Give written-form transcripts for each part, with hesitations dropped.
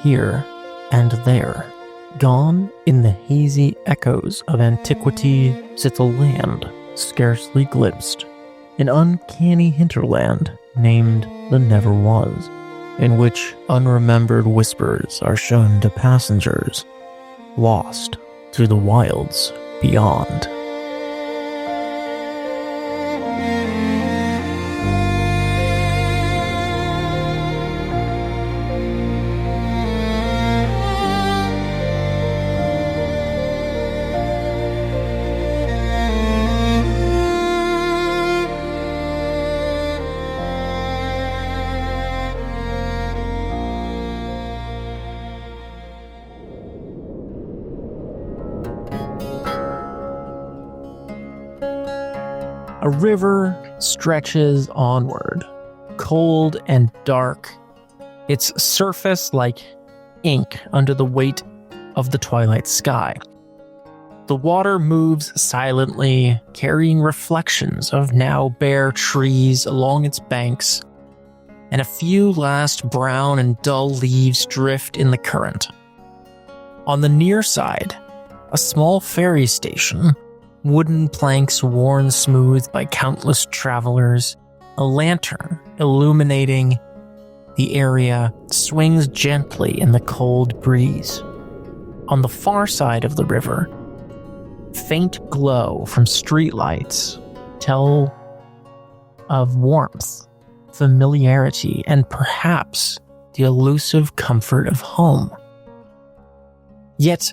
here and there. Gone in the hazy echoes of antiquity sits a land scarcely glimpsed, an uncanny hinterland named the Never Was, in which unremembered whispers are shown to passengers, lost through the wilds beyond. A river stretches onward, cold and dark, its surface like ink under the weight of the twilight sky. The water moves silently, carrying reflections of now bare trees along its banks, and a few last brown and dull leaves drift in the current. On the near side, a small ferry station, wooden planks worn smooth by countless travelers, a lantern illuminating the area swings gently in the cold breeze. On the far side of the river, faint glow from streetlights tell of warmth, familiarity, and perhaps the elusive comfort of home. Yet,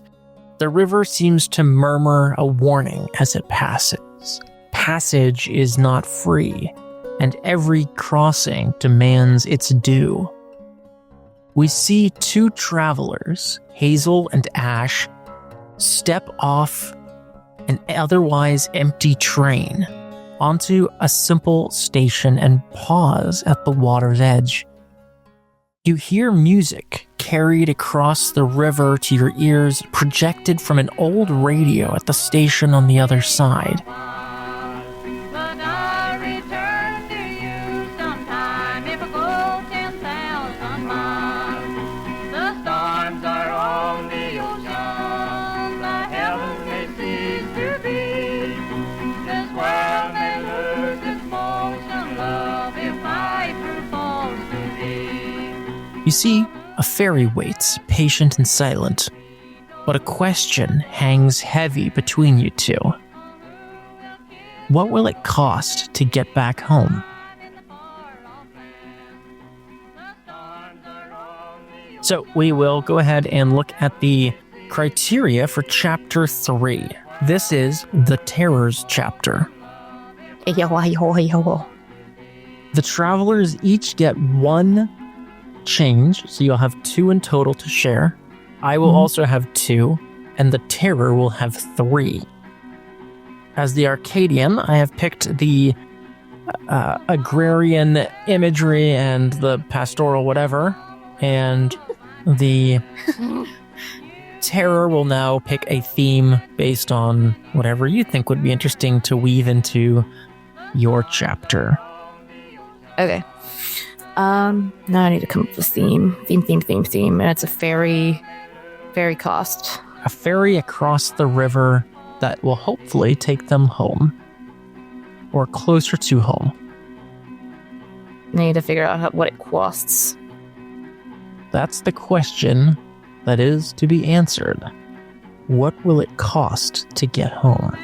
the river seems to murmur a warning as it passes. Passage is not free, and every crossing demands its due. We see two travelers, Hazel and Ash, step off an otherwise empty train onto a simple station and pause at the water's edge. You hear music carried across the river to your ears, projected from an old radio at the station on the other side. But I'll return to you sometime if I go 10,000 miles. The storms are on the ocean, the heavens may cease to be. This world may lose its motion, love, if I prove false to thee. You see, a ferry waits, patient and silent, but a question hangs heavy between you two. What will it cost to get back home? So we will go ahead and look at the criteria for Chapter 3. This is the Terrors chapter. The travelers each get one change, so you'll have 2 in total to share. I will also have 2, and the Terror will have 3. As the Arcadian, I have picked the agrarian imagery and the pastoral whatever, and the Terror will now pick a theme based on whatever you think would be interesting to weave into your chapter. Okay. Now I need to come up with a theme. And it's a ferry cost. A ferry across the river that will hopefully take them home. Or closer to home. I need to figure out what it costs. That's the question that is to be answered. What will it cost to get home?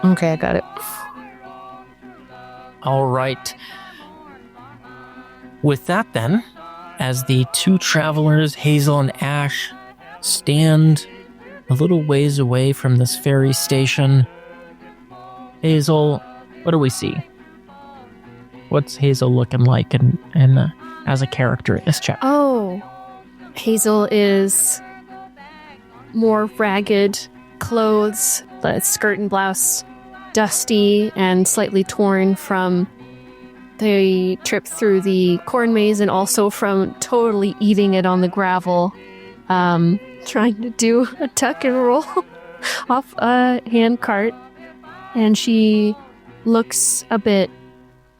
Okay, I got it. All right. With that then, as the 2 travelers, Hazel and Ash, stand a little ways away from this ferry station, Hazel, what do we see? What's Hazel looking like and as a character in this chapter? Oh, Hazel is more ragged clothes, the skirt and blouse, dusty and slightly torn from the trip through the corn maze and also from totally eating it on the gravel, trying to do a tuck and roll off a hand cart. And she looks a bit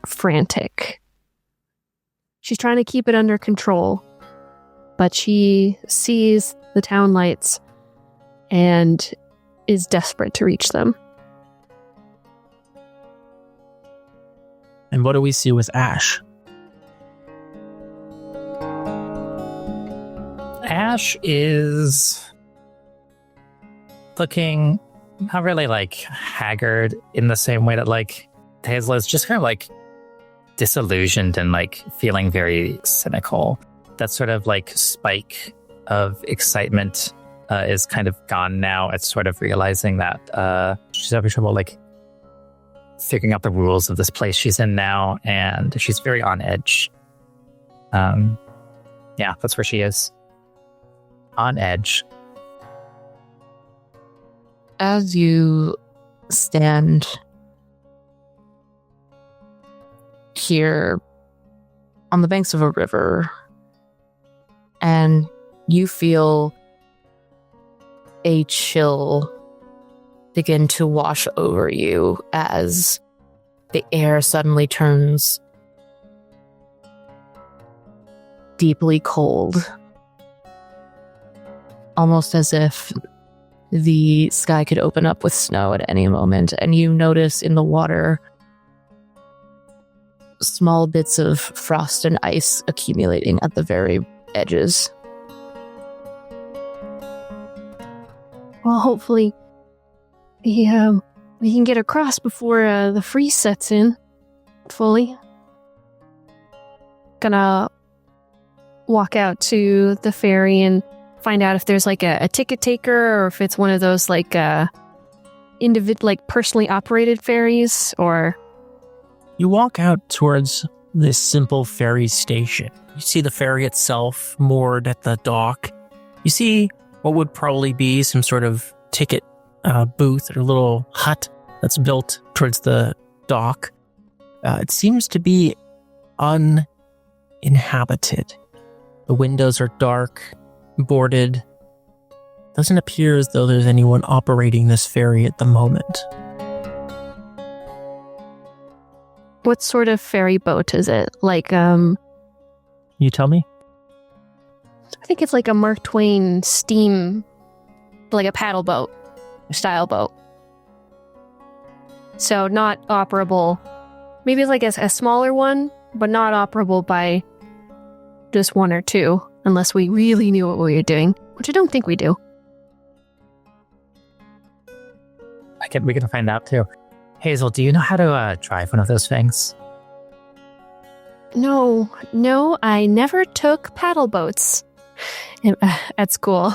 frantic. She's trying to keep it under control, but she sees the town lights and is desperate to reach them. And what do we see with Ash? Ash is looking not really like haggard in the same way that like Hazel is, just kind of like disillusioned and like feeling very cynical. That sort of like spike of excitement is kind of gone now. It's sort of realizing that she's having trouble like figuring out the rules of this place she's in now, and she's very on edge. Yeah, that's where she is. On edge. As you stand here on the banks of a river and you feel a chill begin to wash over you as the air suddenly turns deeply cold, almost as if the sky could open up with snow at any moment. And you notice in the water small bits of frost and ice accumulating at the very edges. Well, hopefully we can get across before the freeze sets in fully. Gonna walk out to the ferry and find out if there's like a ticket taker, or if it's one of those like personally operated ferries. Or You walk out towards this simple ferry station. You see the ferry itself moored at the dock. You see what would probably be some sort of ticket booth or little hut that's built towards the dock. It seems to be uninhabited. The windows are dark, boarded. Doesn't appear as though there's anyone operating this ferry at the moment. what sort of ferry boat is it? Like, You tell me? I think it's like a Mark Twain steam, like a paddle boat style boat. So not operable. Maybe it's like a smaller one, but not operable by just one or two, unless we really knew what we were doing, which I don't think we do. We can find out too. Hazel, do you know how to drive one of those things? No, I never took paddle boats at school.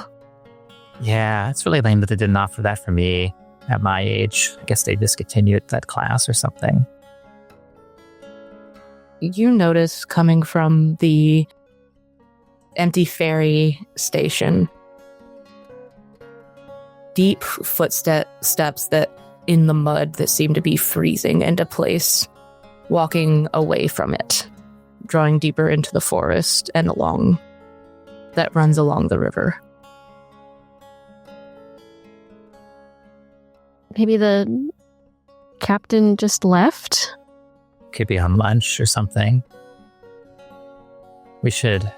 Yeah, it's really lame that they didn't offer that for me at my age. I guess they discontinued that class or something. You notice coming from the empty ferry station, deep footsteps that in the mud that seem to be freezing into place, walking away from it, drawing deeper into the forest and along that runs along the river. Maybe the captain just left? Could be on lunch or something. We should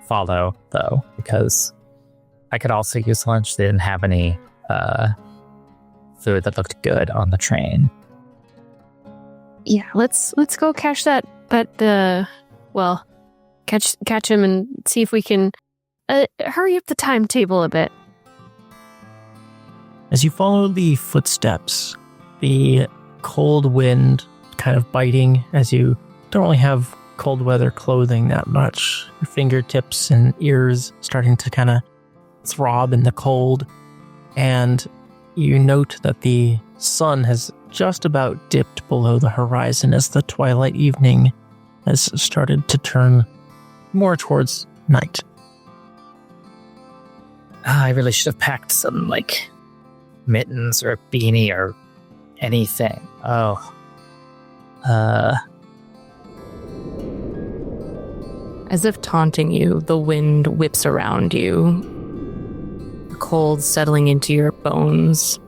follow, though, because I could also use lunch. They didn't have any food that looked good on the train. Yeah, let's go catch catch him and see if we can hurry up the timetable a bit. As you follow the footsteps, the cold wind kind of biting as you don't really have cold weather clothing that much. Your fingertips and ears starting to kind of throb in the cold. And you note that the sun has just about dipped below the horizon as the twilight evening has started to turn more towards night. I really should have packed some, mittens or a beanie or anything. As if taunting you, the wind whips around you, the cold settling into your bones.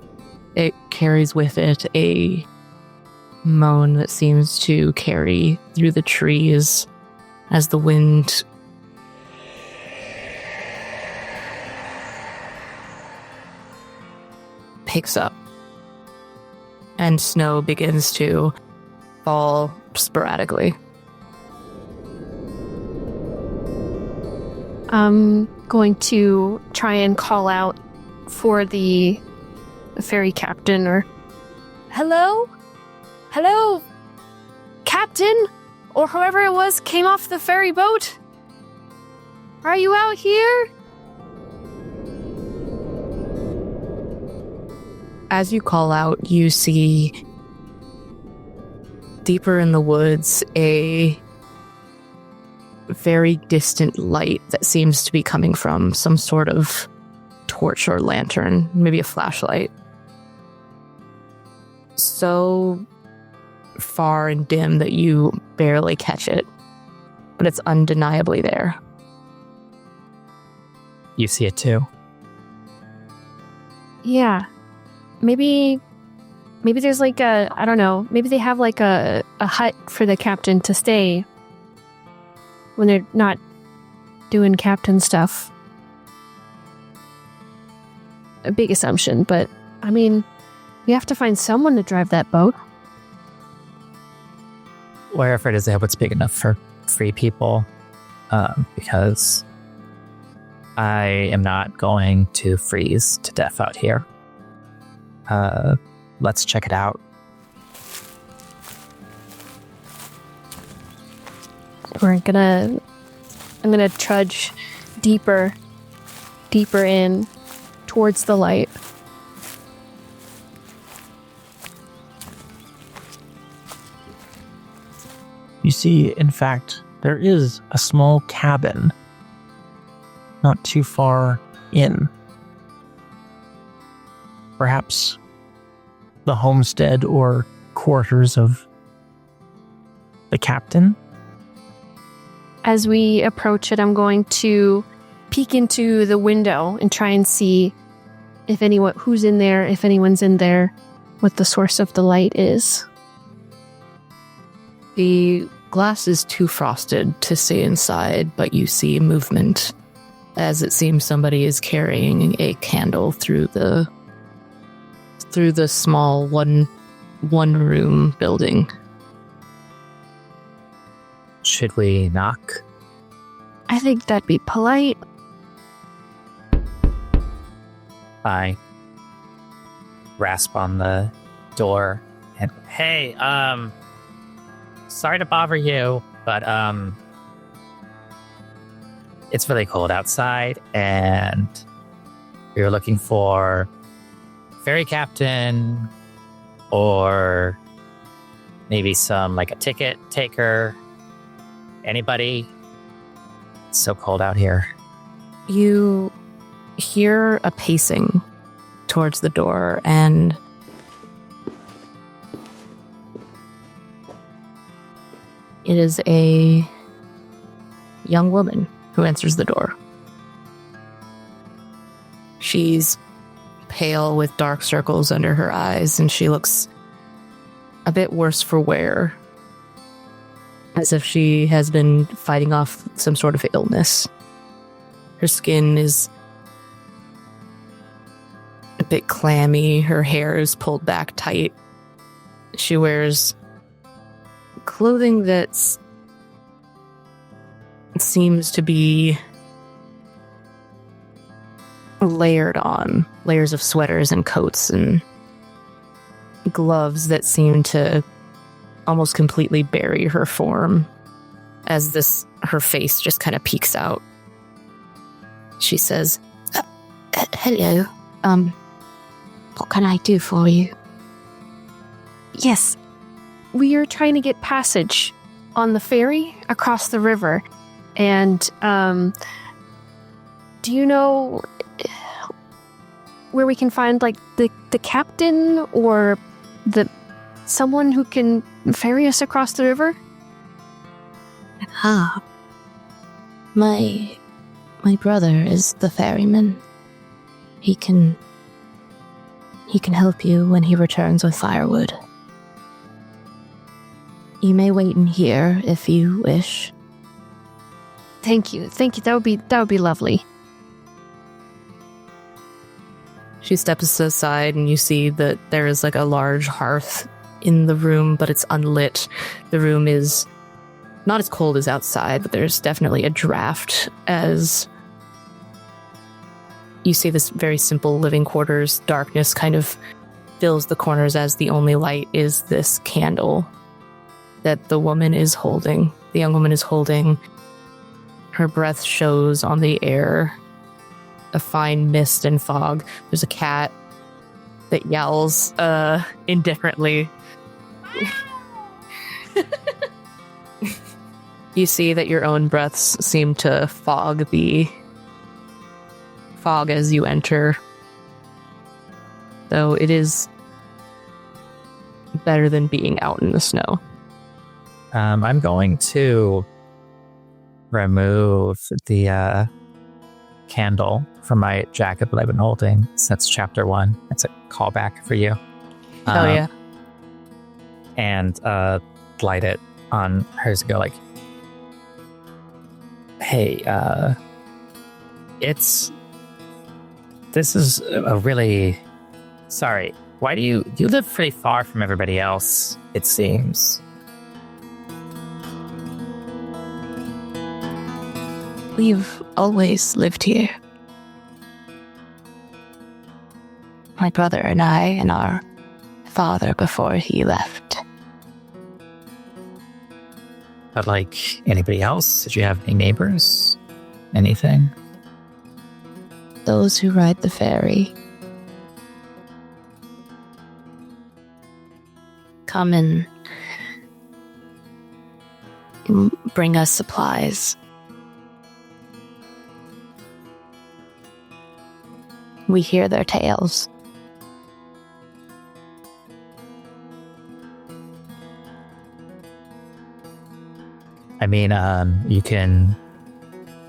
It carries with it a moan that seems to carry through the trees as the wind picks up and snow begins to fall sporadically. I'm going to try and call out for the ferry captain or hello? Hello? Captain? Or whoever it was came off the ferry boat? Are you out here? As you call out, you see deeper in the woods a very distant light that seems to be coming from some sort of torch or lantern, maybe a flashlight. So far and dim that you barely catch it, but it's undeniably there. You see it too? Yeah. Maybe there's like a, I don't know, maybe they have like a hut for the captain to stay when they're not doing captain stuff. A big assumption, but I mean, we have to find someone to drive that boat. Wherever it is, I hope it's big enough for 3 people, because I am not going to freeze to death out here. Let's check it out. I'm gonna trudge deeper in towards the light. You see, in fact, there is a small cabin not too far in. Perhaps the homestead or quarters of the captain. As we approach it, I'm going to peek into the window and try and see who's in there, if anyone's in there, what the source of the light is. The glass is too frosted to stay inside, but you see movement as it seems somebody is carrying a candle through the small one room building. Should we knock? I think that'd be polite. I rasp on the door and, hey, sorry to bother you, but it's really cold outside and we were looking for ferry captain or maybe a ticket taker. Anybody? It's so cold out here. You hear a pacing towards the door, and it is a young woman who answers the door. She's pale with dark circles under her eyes, and she looks a bit worse for wear, as if she has been fighting off some sort of illness. Her skin is a bit clammy, her hair is pulled back tight. She wears clothing that seems to be layered on, layers of sweaters and coats and gloves that seem to almost completely bury her form as her face just kind of peeks out. She says, hello, what can I do for you? Yes, we are trying to get passage on the ferry across the river. And, do you know where we can find, the captain or someone who can ferry us across the river? My brother is the ferryman. He can help you when he returns with firewood. You may wait in here if you wish. Thank you. That would be lovely. She steps aside and you see that there is like a large hearth in the room, but it's unlit. The room is not as cold as outside, but there's definitely a draft as you see this very simple living quarters. Darkness kind of fills the corners as the only light is this candle that the woman is holding. The young woman is holding. Her breath shows on the air, a fine mist and fog. There's a cat that yells indifferently. You see that your own breaths seem to fog as you enter. Though it is better than being out in the snow. I'm going to remove the candle from my jacket that I've been holding since chapter 1. It's a callback for you. Oh, yeah. And light it on hers and go like, hey, this is a really, sorry, why do you live pretty far from everybody else, it seems. We've always lived here. My brother and I and our father before he left. But like anybody else, did you have any neighbors? Anything? Those who ride the ferry. Come and bring us supplies. We hear their tales. I mean, you can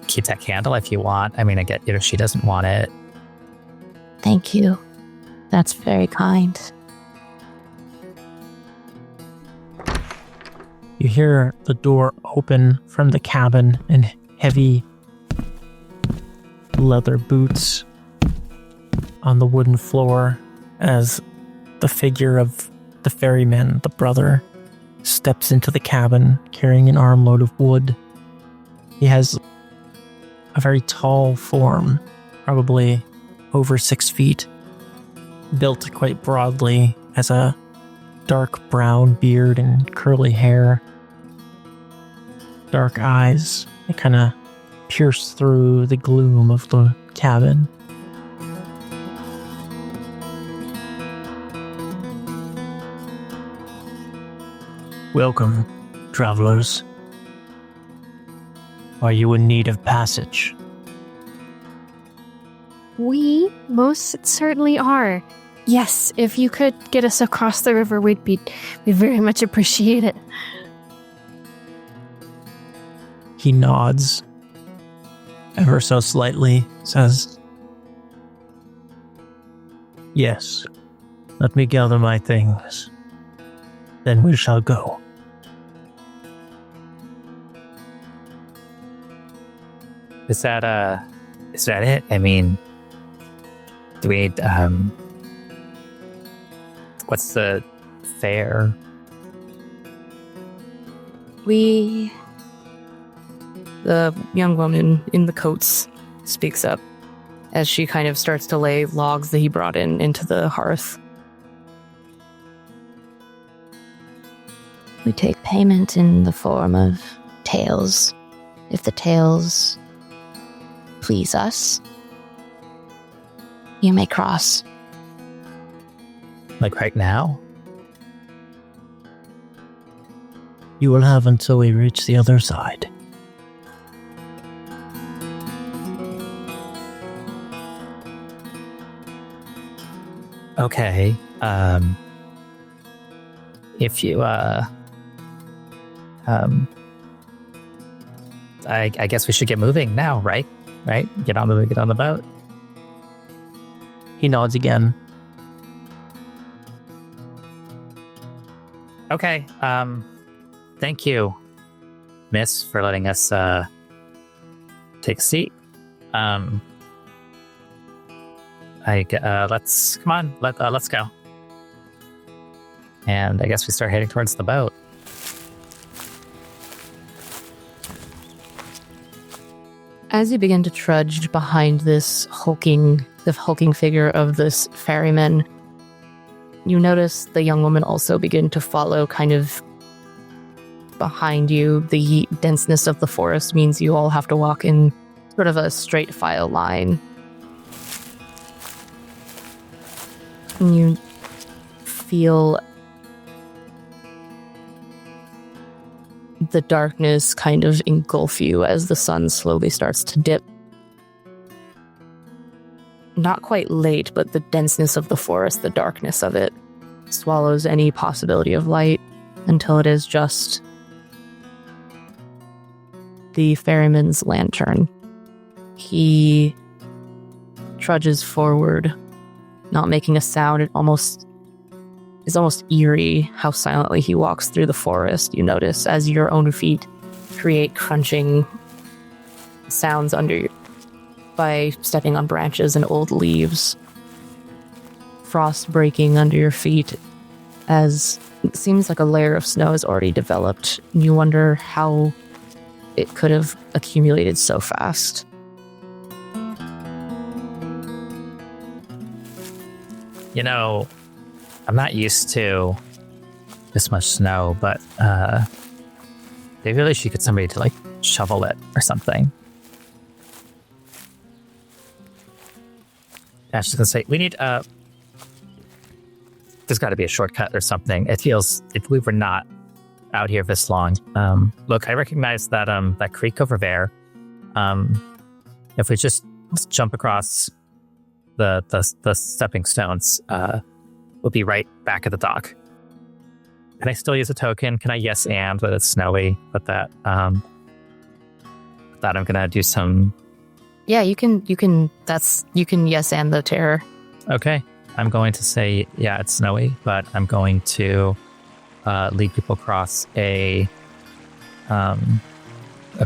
keep that candle if you want. I mean, I get, she doesn't want it. Thank you. That's very kind. You hear the door open from the cabin and heavy leather boots on the wooden floor as the figure of the ferryman, the brother, steps into the cabin carrying an armload of wood. He has a very tall form, probably over 6 feet, built quite broadly, has a dark brown beard and curly hair, dark eyes that kind of pierce through the gloom of the cabin. Welcome, travelers. Are you in need of passage? We most certainly are. Yes, if you could get us across the river, we'd very much appreciate it. He nods ever so slightly, says, "Yes, let me gather my things. Then we shall go." Is that it? I mean, do we what's the fare? The young woman in the coats speaks up as she kind of starts to lay logs that he brought into the hearth. We take payment in the form of taels. If the taels please us, you may cross. Like right now? You will have until we reach the other side. Okay. If you I guess we should get moving now, right? Right? Get on the boat. He nods again. Okay. Thank you, miss, for letting us take a seat. Let's go. And I guess we start heading towards the boat. As you begin to trudge behind the hulking figure of this ferryman, you notice the young woman also begin to follow kind of behind you. The denseness of the forest means you all have to walk in sort of a straight file line. And you feel the darkness kind of engulf you as the sun slowly starts to dip. Not quite late, but the denseness of the forest, the darkness of it, swallows any possibility of light until it is just the ferryman's lantern. He trudges forward, not making a sound. It's almost eerie how silently he walks through the forest. You notice as your own feet create crunching sounds under you by stepping on branches and old leaves. Frost breaking under your feet as it seems like a layer of snow has already developed. You wonder how it could have accumulated so fast. You know, I'm not used to this much snow, but they really should get somebody to like shovel it or something. Ash is gonna say, we need there's got to be a shortcut or something. It feels if we were not out here this long. Look, I recognize that that creek over there. If we just jump across the stepping stones, we'll be right back at the dock. Can I still use a token? Can I yes and that it's snowy? But that I'm gonna do some. Yeah, you can yes and the terror. Okay. I'm going to say, yeah, it's snowy, but I'm going to lead people across a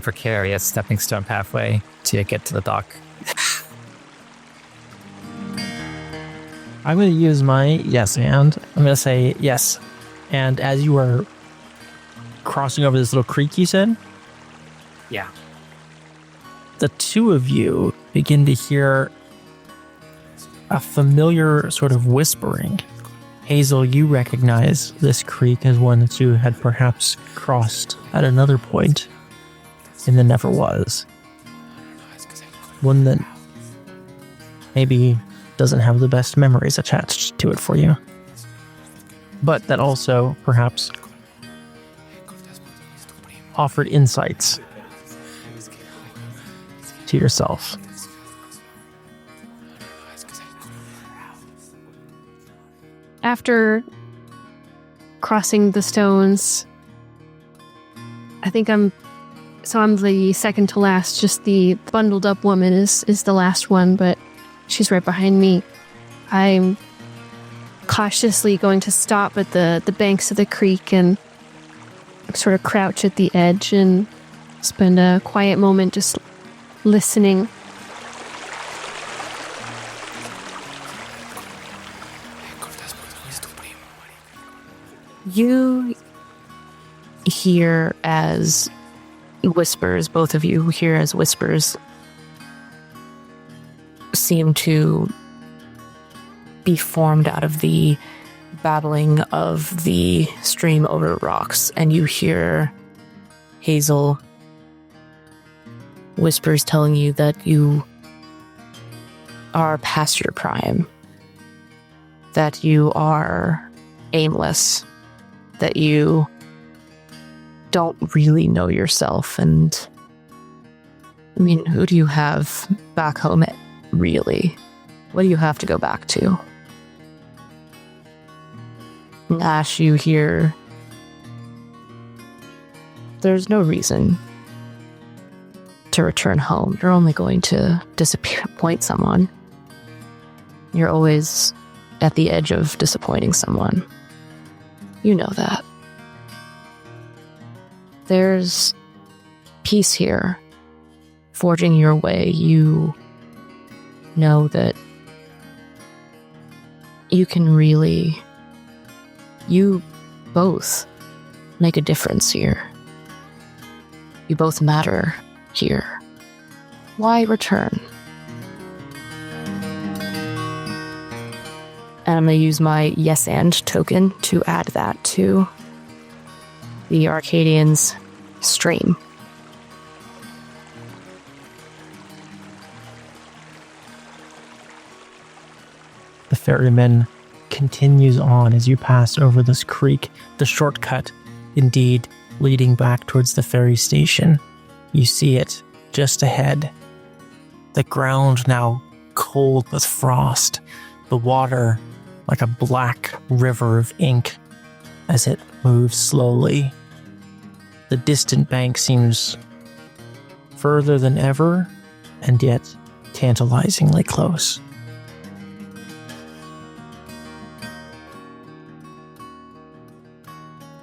precarious stepping stone pathway to get to the dock. I'm going to use my yes and. I'm going to say yes. And as you are crossing over this little creek, you said? Yeah. The two of you begin to hear a familiar sort of whispering. Hazel, you recognize this creek as one that you had perhaps crossed at another point in the Never Was. One that maybe doesn't have the best memories attached to it for you. But that also perhaps offered insights to yourself. After crossing the stones, I think I'm the second to last. Just the bundled up woman is the last one, but she's right behind me. I'm cautiously going to stop at the banks of the creek and sort of crouch at the edge and spend a quiet moment just listening. You hear as whispers, both of you hear as whispers seem to be formed out of the babbling of the stream over rocks, and you hear Hazel whispers telling you that you are past your prime, that you are aimless, that you don't really know yourself. And I mean, who do you have back home really? What do you have to go back to? Ash, you hear there's no reason to return home. You're only going to disappoint someone. You're always at the edge of disappointing someone. You know that. There's peace here. Forging your way, you know that you both make a difference here. You both matter here. Why return? And I'm going to use my yes and token to add that to the Arcadian's stream. The ferryman continues on as you pass over this creek, the shortcut, indeed, leading back towards the ferry station. You see it just ahead. The ground now cold with frost, the water like a black river of ink as it moves slowly. The distant bank seems further than ever, and yet tantalizingly close.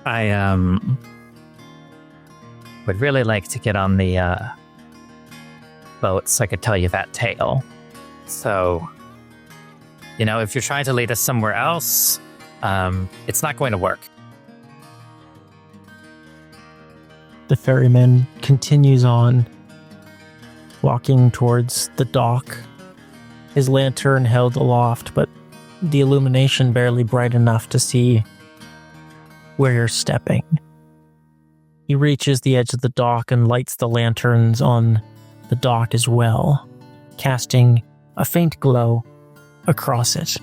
I would really like to get on the boat so I could tell you that tale. So, if you're trying to lead us somewhere else, it's not going to work. The ferryman continues on, walking towards the dock, his lantern held aloft, but the illumination barely bright enough to see where you're stepping. He reaches the edge of the dock and lights the lanterns on the dock as well, casting a faint glow across it,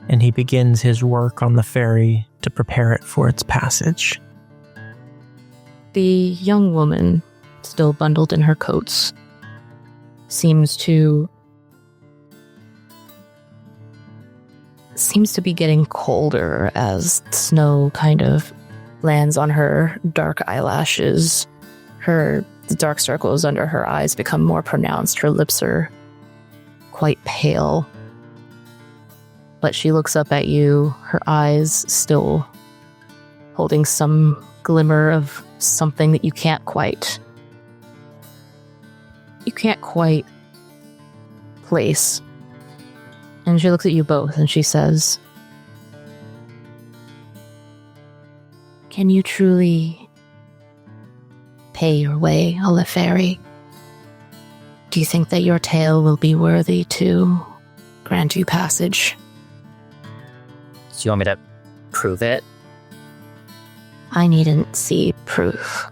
and he begins his work on the ferry to prepare it for its passage. The young woman, still bundled in her coats, seems to be getting colder as snow kind of lands on her dark eyelashes. The dark circles under her eyes become more pronounced. Her lips are quite pale. But she looks up at you, her eyes still holding some glimmer of something that you can't quite place. And she looks at you both and she says, "Can you truly pay your way on the ferry? Do you think that your tale will be worthy to grant you passage?" Do you want me to prove it? I needn't see proof.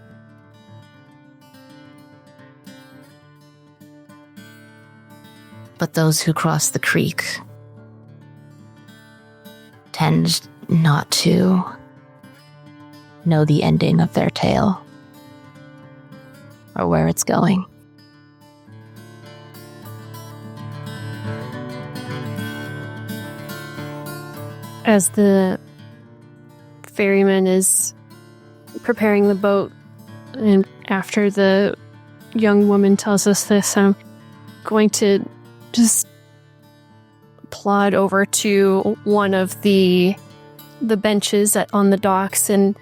But those who cross the creek tend not to know the ending of their tale or where it's going. As the ferryman is preparing the boat, and after the young woman tells us this, I'm going to just plod over to one of the benches on the docks and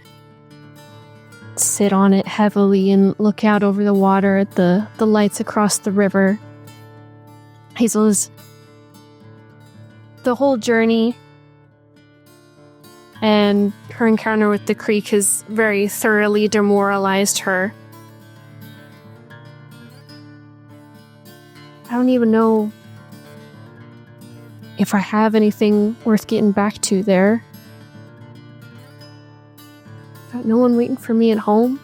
sit on it heavily and look out over the water at the lights across the river. Hazel is the whole journey and her encounter with the creek has very thoroughly demoralized her. I don't even know if I have anything worth getting back to there. Got no one waiting for me at home.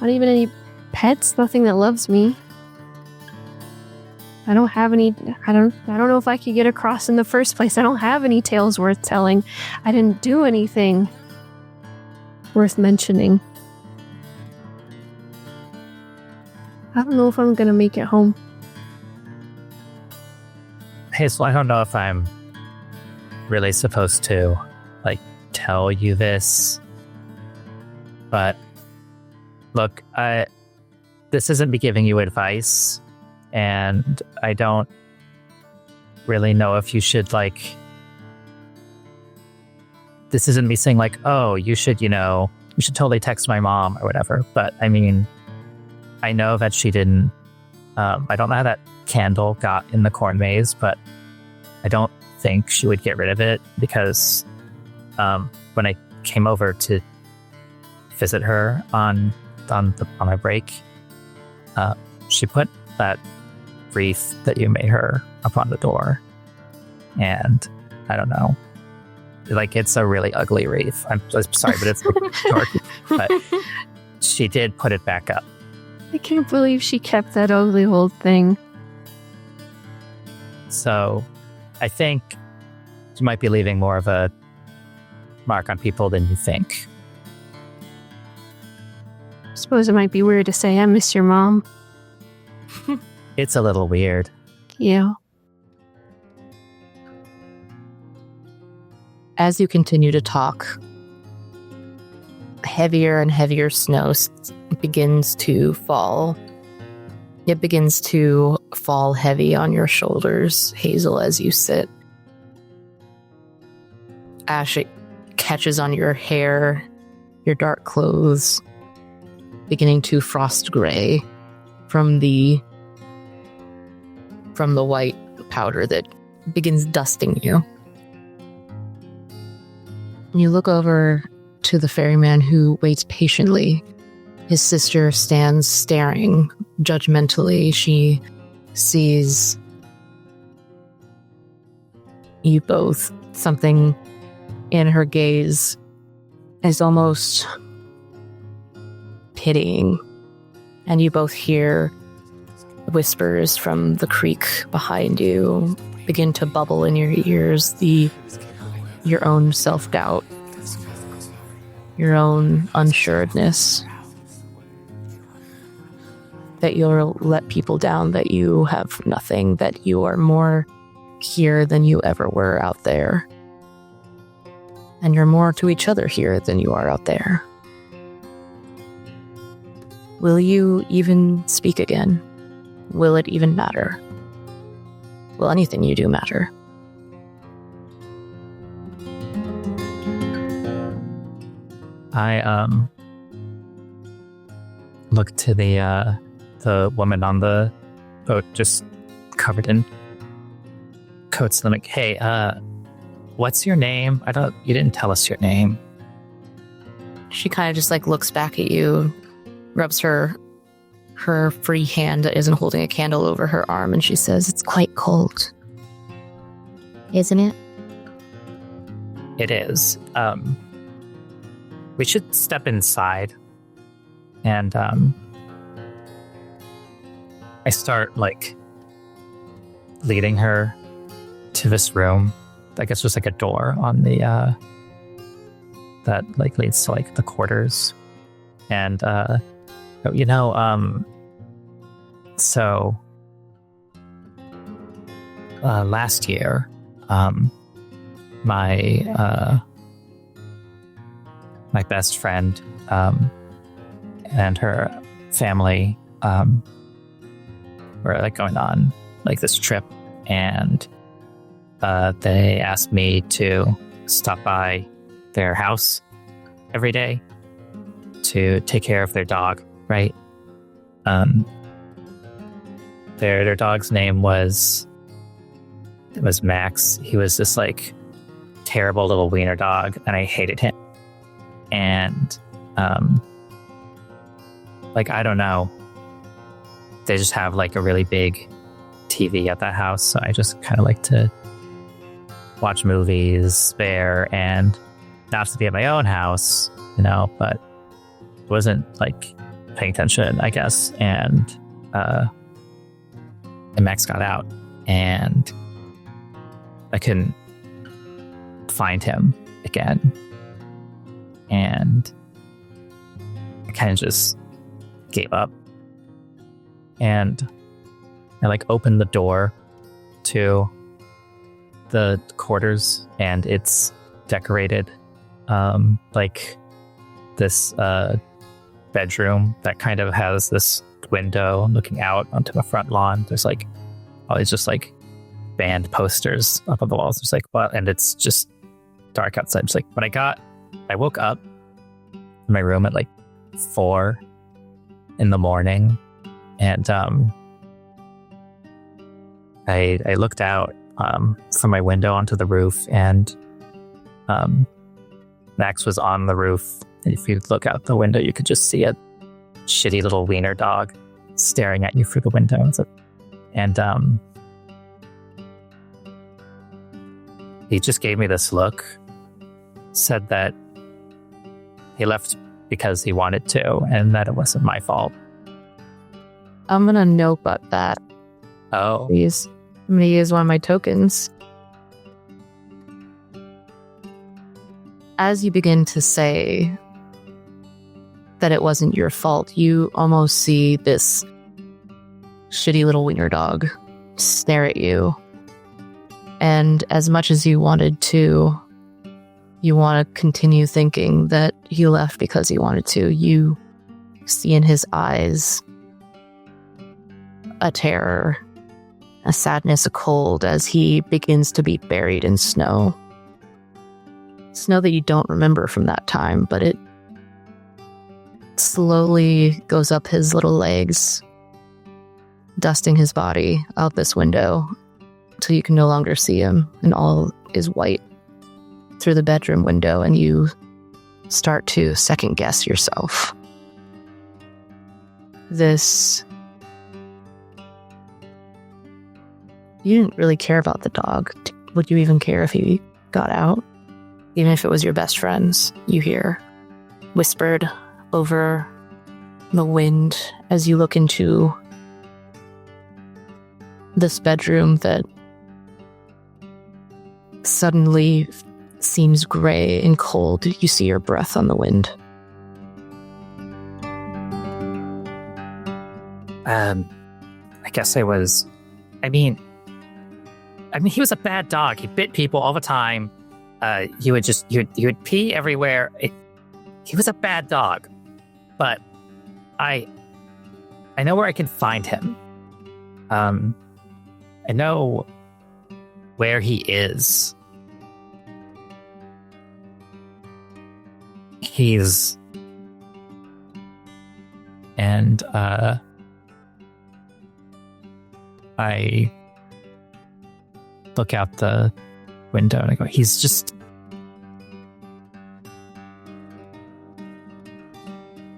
Not even any pets, nothing that loves me. I don't have any. I don't know if I could get across in the first place. I don't have any tales worth telling. I didn't do anything worth mentioning. I don't know if I'm gonna make it home. Hazel, I don't know if I'm really supposed to, tell you this. But, look, this isn't me giving you advice. And I don't really know if you should, this isn't me saying like, oh, you should totally text my mom or whatever. But I mean, I know that she didn't, I don't know how that candle got in the corn maze, but I don't think she would get rid of it because when I came over to visit her on my break, she put that wreath that you made her up on the door. And I don't know. Like, it's a really ugly wreath. I'm sorry, but it's dark. But she did put it back up. I can't believe she kept that ugly old thing. So I think you might be leaving more of a mark on people than you think. I suppose it might be weird to say I miss your mom. It's a little weird. Yeah. As you continue to talk, heavier and heavier snow begins to fall. It begins to fall heavy on your shoulders, Hazel, as you sit. Ash, it catches on your hair, your dark clothes, beginning to frost gray from the white powder that begins dusting you. You look over to the ferryman who waits patiently. His sister stands staring judgmentally. She sees you both. Something in her gaze is almost pitying. And you both hear whispers from the creek behind you begin to bubble in your ears. Your own self-doubt, your own unsureness, that you'll let people down, that you have nothing, that you are more here than you ever were out there. And you're more to each other here than you are out there. Will you even speak again? Will it even matter? Will anything you do matter? I look to the woman on the boat, just covered in coats, and I'm like, "Hey, what's your name? You didn't tell us your name." She kind of just like looks back at you, rubs her free hand that isn't holding a candle over her arm, and she says, "It's quite cold, isn't it?" It is. We should step inside. And I start like leading her to this room. I guess there's like a door on the that like leads to like the quarters. And so last year, my best friend and her family were like going on like this trip, and they asked me to stop by their house every day to take care of their dog, right? Their dog's name was Max. He was this like terrible little wiener dog, and I hated him. And like, I don't know, they just have like a really big TV at that house, so I just kind of like to watch movies there, and not to be at my own house, but wasn't like paying attention, I guess. And Max got out, and I couldn't find him again. And I kind of just gave up. And I like opened the door to the quarters, and it's decorated like this bedroom that kind of has this window looking out onto the front lawn. There's like all these just like band posters up on the walls. There's like, well, and it's just dark outside. Just like, but I woke up in my room at like 4 in the morning, and I looked out from my window onto the roof, and Max was on the roof. And if you look out the window, you could just see a shitty little wiener dog staring at you through the window. And he just gave me this look, said that he left because he wanted to, and that it wasn't my fault. I'm going to note that. Oh. Please. I'm going to use one of my tokens. As you begin to say that it wasn't your fault, you almost see this shitty little wiener dog stare at you. And as much as you wanted to, you want to continue thinking that he left because he wanted to, you see in his eyes a terror, a sadness, a cold as he begins to be buried in snow. Snow that you don't remember from that time, but it slowly goes up his little legs, dusting his body out this window until you can no longer see him, and all is white through the bedroom window, and you start to second guess yourself. You didn't really care about the dog. Would you even care if he got out? Even if it was your best friends, you hear whispered over the wind as you look into this bedroom that suddenly seems gray and cold. You see your breath on the wind. I guess he was a bad dog. He bit people all the time. He would pee everywhere. He was a bad dog, but I know where I can find him. I know where he is. I look out the window and I go, he's just...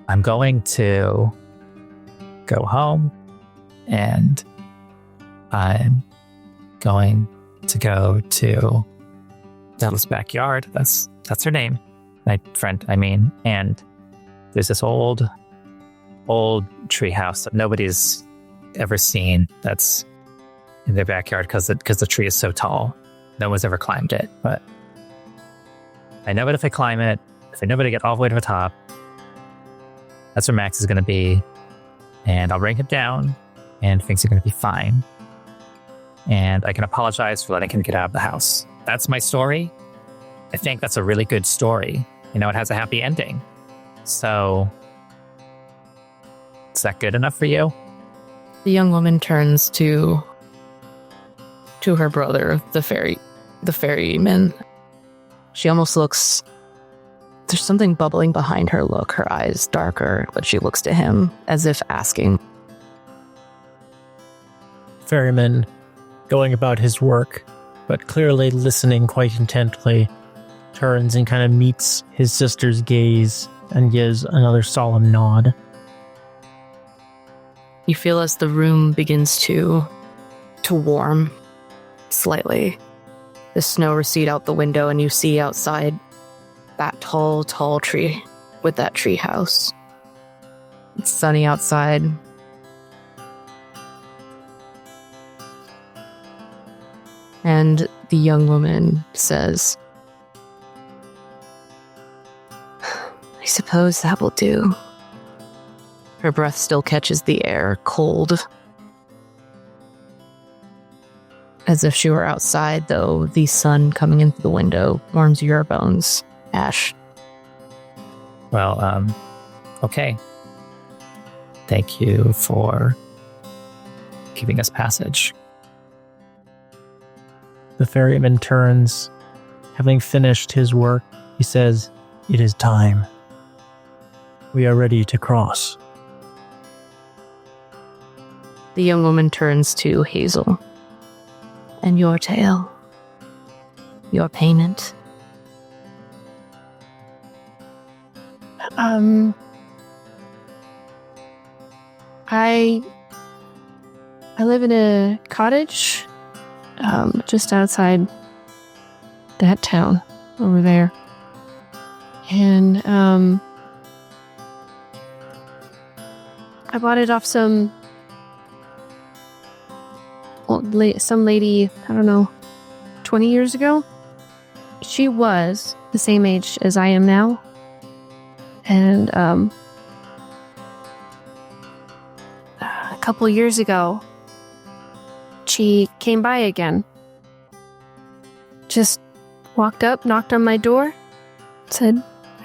I'm going to go home, and I'm going to go to Della's backyard. That's her name. My friend, and there's this old tree house that nobody's ever seen that's in their backyard because the tree is so tall. No one's ever climbed it, but I know that if I climb it, if I know that I get all the way to the top, that's where Max is going to be, and I'll bring him down, and things are going to be fine. And I can apologize for letting him get out of the house. That's my story. I think that's a really good story. It has a happy ending. So, is that good enough for you? The young woman turns to her brother, the ferryman. She almost looks... There's something bubbling behind her look. Her eyes darker, but she looks to him as if asking. Ferryman, going about his work, but clearly listening quite intently, turns and kind of meets his sister's gaze and gives another solemn nod. You feel as the room begins to warm slightly. The snow recede out the window, and you see outside that tall tree with that tree house. It's sunny outside. And the young woman says, I suppose that will do. Her breath still catches the air, cold. As if she were outside, though the sun coming into the window warms your bones, Ash. Well, okay. Thank you for giving us passage. The ferryman turns, Having finished his work, he says, "It is time. We are ready to cross." The young woman turns to Hazel. And your tale? Your payment? I live in a cottage just outside that town over there. And I bought it off some lady, I don't know, 20 years ago. She was the same age as I am now. And a couple years ago, she came by again. Just walked up, knocked on my door,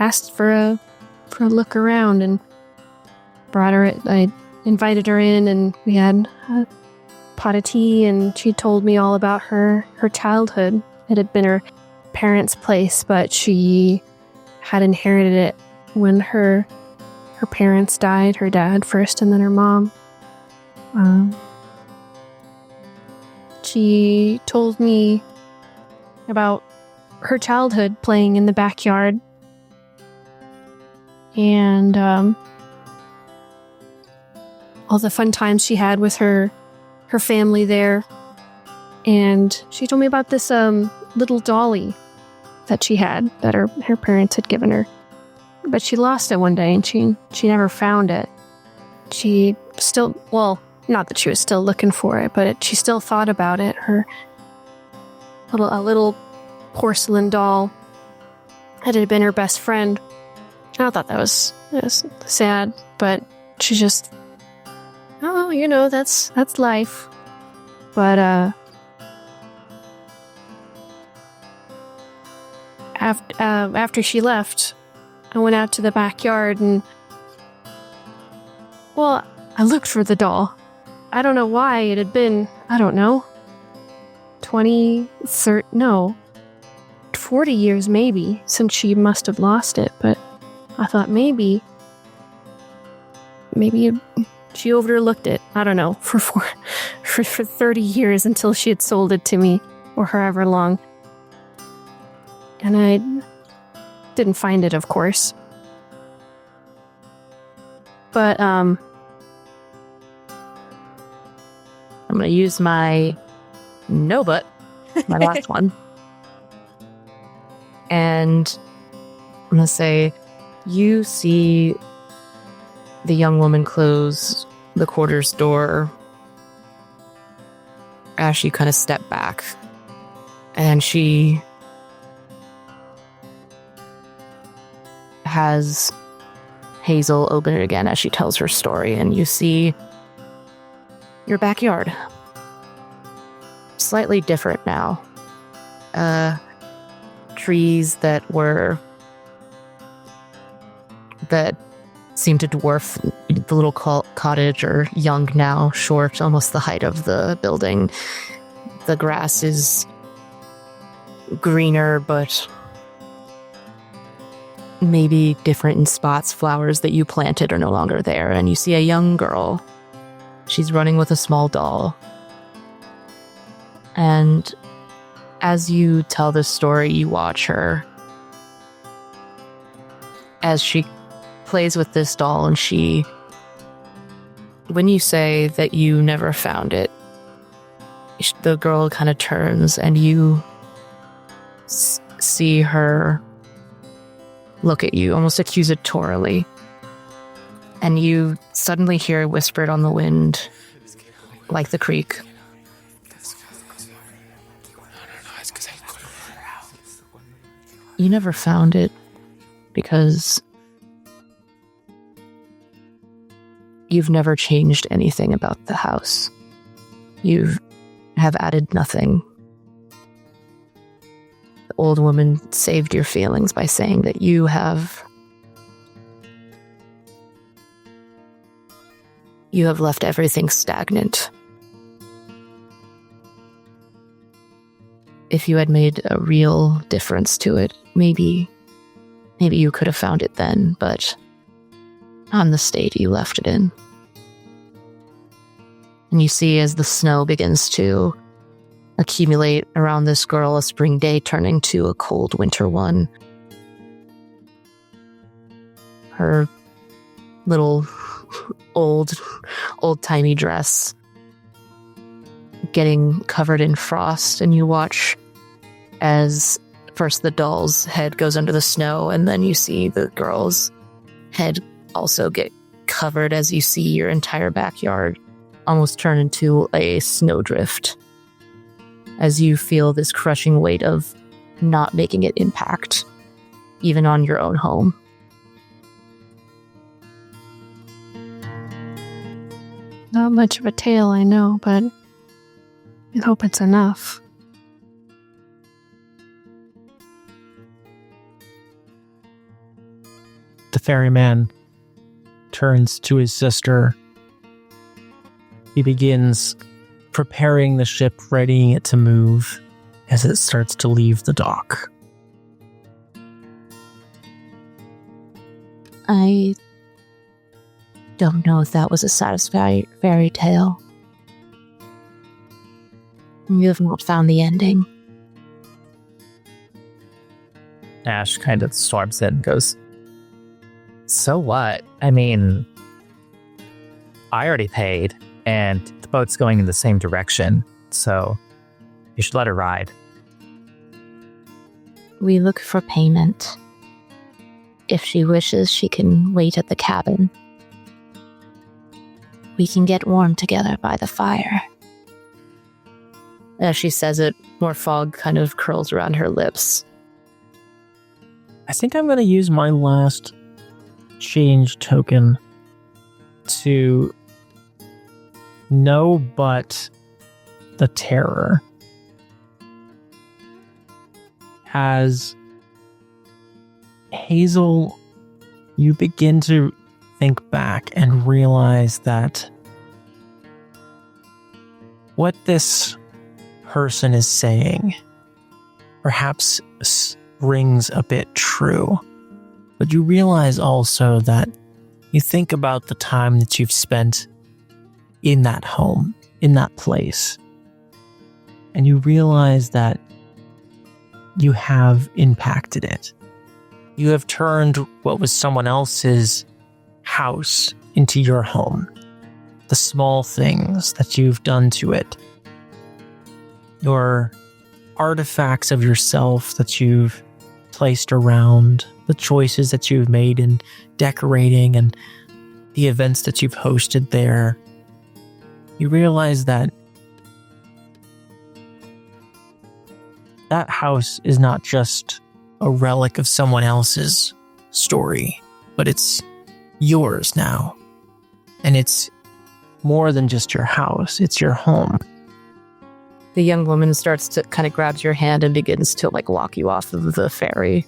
asked for a look around, and brought her. I invited her in, and we had a pot of tea, and she told me all about her childhood. It had been her parents' place, but she had inherited it when her parents died. Her dad first, and then her mom. She told me about her childhood playing in the backyard, and all the fun times she had with her family there. And she told me about this little dolly that she had, that her parents had given her. But she lost it one day, and she never found it. She still, well, not that she was still looking for it, but she still thought about it. A little porcelain doll that had been her best friend. I thought that was sad, but she just, that's life. But after she left, I went out to the backyard and, well, I looked for the doll. I don't know why. It had been, 40 years maybe since she must have lost it. But I thought maybe she overlooked it. I don't know, for 30 years until she had sold it to me, or however long. And I didn't find it, of course. But I'm going to use my no but, my last one. And I'm going to say, you see the young woman close the quarters door as she kind of stepped back. And she has Hazel open it again as she tells her story. And you see your backyard. Slightly different now. Trees that seem to dwarf the little cottage are young now, short, almost the height of the building. The grass is greener, but maybe different in spots. Flowers that you planted are no longer there. And you see a young girl. She's running with a small doll. And as you tell this story, you watch her as she plays with this doll, and when you say that you never found it, the girl kind of turns, and you see her look at you almost accusatorily, and you suddenly hear whispered on the wind, like the creek, "You never found it because you've never changed anything about the house. You have added nothing." The old woman saved your feelings by saying that you have You have left everything stagnant. if you had made a real difference to it, maybe you could have found it then, but not in the state you left it in. And you see as the snow begins to accumulate around this girl, a spring day turning to a cold winter one. Her little old-timey dress getting covered in frost, and you watch as first the doll's head goes under the snow, and then you see the girl's head also get covered as you see your entire backyard almost turn into a snowdrift as you feel this crushing weight of not making it impact even on your own home. Not much of a tale, I know, but I hope it's enough. The ferryman turns to his sister. He begins preparing the ship, readying it to move as it starts to leave the dock. I don't know if that was a satisfying fairy tale. You have not found the ending. Ash kind of storms in and goes, so what? I mean, I already paid, and the boat's going in the same direction, so you should let her ride. We look for payment. If she wishes, she can wait at the cabin. We can get warm together by the fire. As she says it, more fog kind of curls around her lips. I think I'm going to use my last change token to know but the terror. As Hazel, you begin to think back and realize that what this person is saying perhaps rings a bit true. But you realize also that you think about the time that you've spent in that home, in that place, and you realize that you have impacted it. You have turned what was someone else's house into your home. The small things that you've done to it. Your artifacts of yourself that you've placed around, the choices that you've made in decorating and the events that you've hosted there. You realize that that house is not just a relic of someone else's story, but it's yours now. And it's more than just your house, it's your home. The young woman starts to kind of grabs your hand and begins to walk you off of the ferry.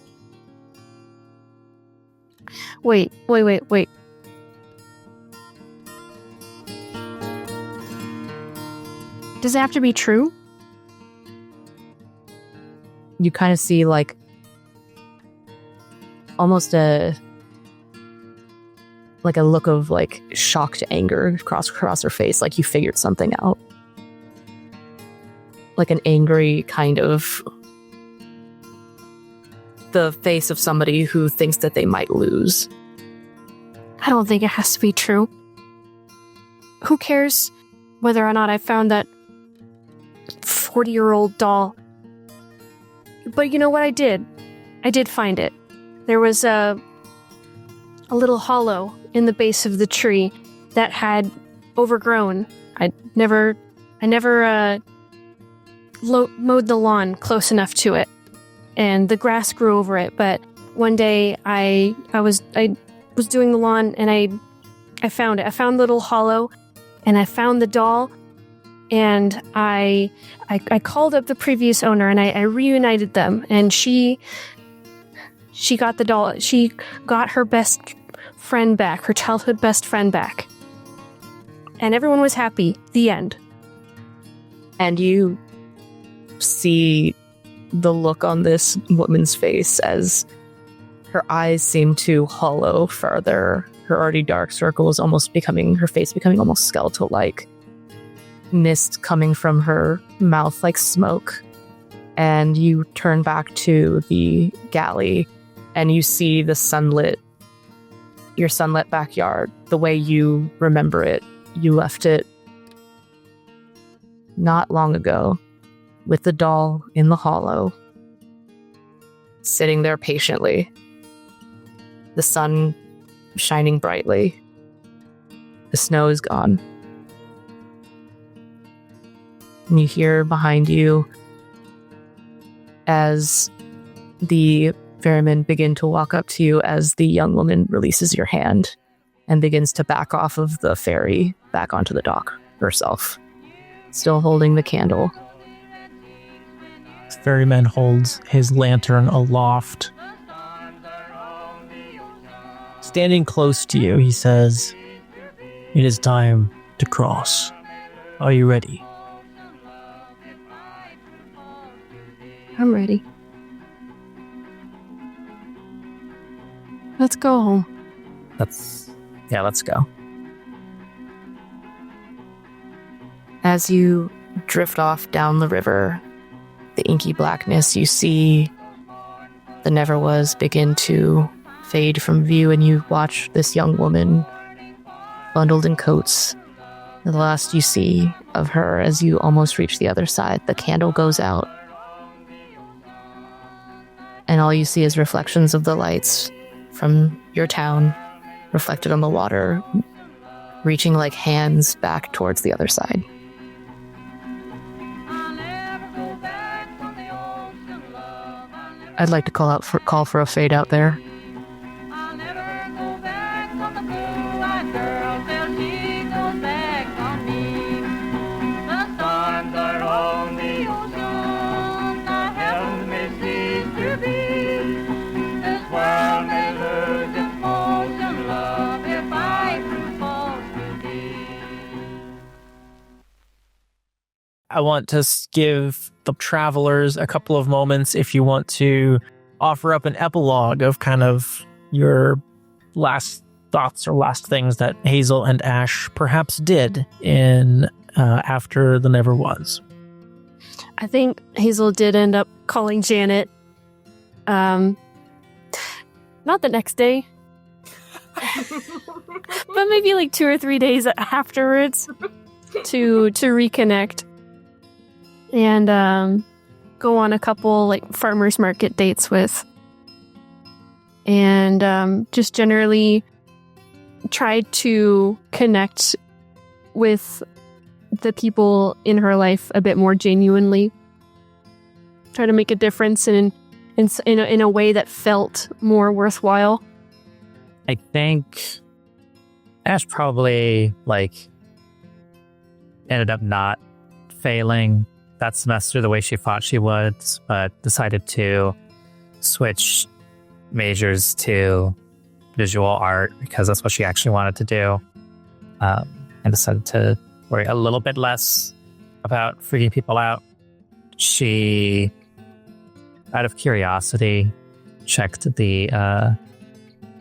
Wait. Does it have to be true? You kind of see almost a look of shocked anger across her face, like you figured something out. Like an angry kind of the face of somebody who thinks that they might lose. I don't think it has to be true. Who cares whether or not I found that 40-year-old doll? But you know what I did? I did find it. There was a little hollow in the base of the tree that had overgrown. I never mowed the lawn close enough to it, and the grass grew over it. But one day I was doing the lawn, and I found it. I found the little hollow, and I found the doll, and I called up the previous owner, and I reunited them, and she got the doll. She got her best friend back, her childhood best friend back, and everyone was happy. The end. And you see the look on this woman's face as her eyes seem to hollow further. Her already dark circles her face becoming almost skeletal-like. Mist coming from her mouth like smoke. And you turn back to the galley and you see your sunlit backyard the way you remember it. You left it not long ago with the doll in the hollow, sitting there patiently. The sun shining brightly. The snow is gone. And you hear behind you as the ferrymen begin to walk up to you as the young woman releases your hand and begins to back off of the ferry back onto the dock herself, still holding the candle. The ferryman holds his lantern aloft. Standing close to you, he says, "It is time to cross. Are you ready?" I'm ready. Let's go home. Let's go. As you drift off down the river, the inky blackness, you see the Never Was begin to fade from view, and you watch this young woman bundled in coats. The last you see of her as you almost reach the other side, the candle goes out. And all you see is reflections of the lights from your town reflected on the water, reaching like hands back towards the other side. I'd like to call for a fade out there. I'll never go back on the blue-eyed girl till she goes back on me. The storms are on the ocean, the heavens may cease to be. This world may lose its motion, love, if I prove false to thee. I want to give the travelers a couple of moments if you want to offer up an epilogue of kind of your last thoughts or last things that Hazel and Ash perhaps did in after the Never Was. I think Hazel did end up calling Janet. Not the next day. But maybe like 2 or 3 days afterwards to reconnect. And go on a couple like farmers market dates with. And just generally try to connect with the people in her life a bit more genuinely. Try to make a difference in a way that felt more worthwhile. I think Ash probably ended up not failing that semester the way she thought she would, but decided to switch majors to visual art because that's what she actually wanted to do, and decided to worry a little bit less about freaking people out. She, out of curiosity, checked the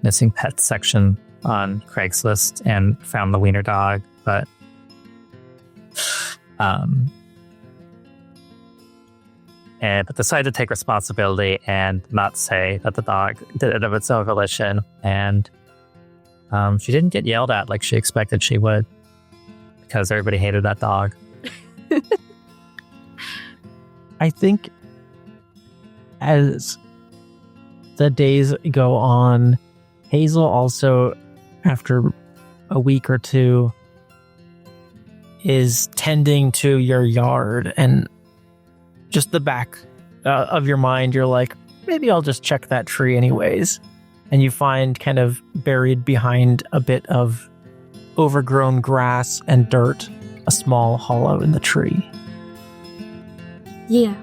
missing pets section on Craigslist and found the wiener dog, but but decided to take responsibility and not say that the dog did it of its own volition. And she didn't get yelled at like she expected she would, because everybody hated that dog. I think as the days go on, Hazel also, after a week or two, is tending to your yard, and just the back of your mind, you're like, maybe I'll just check that tree anyways. And you find kind of buried behind a bit of overgrown grass and dirt, a small hollow in the tree. Yeah.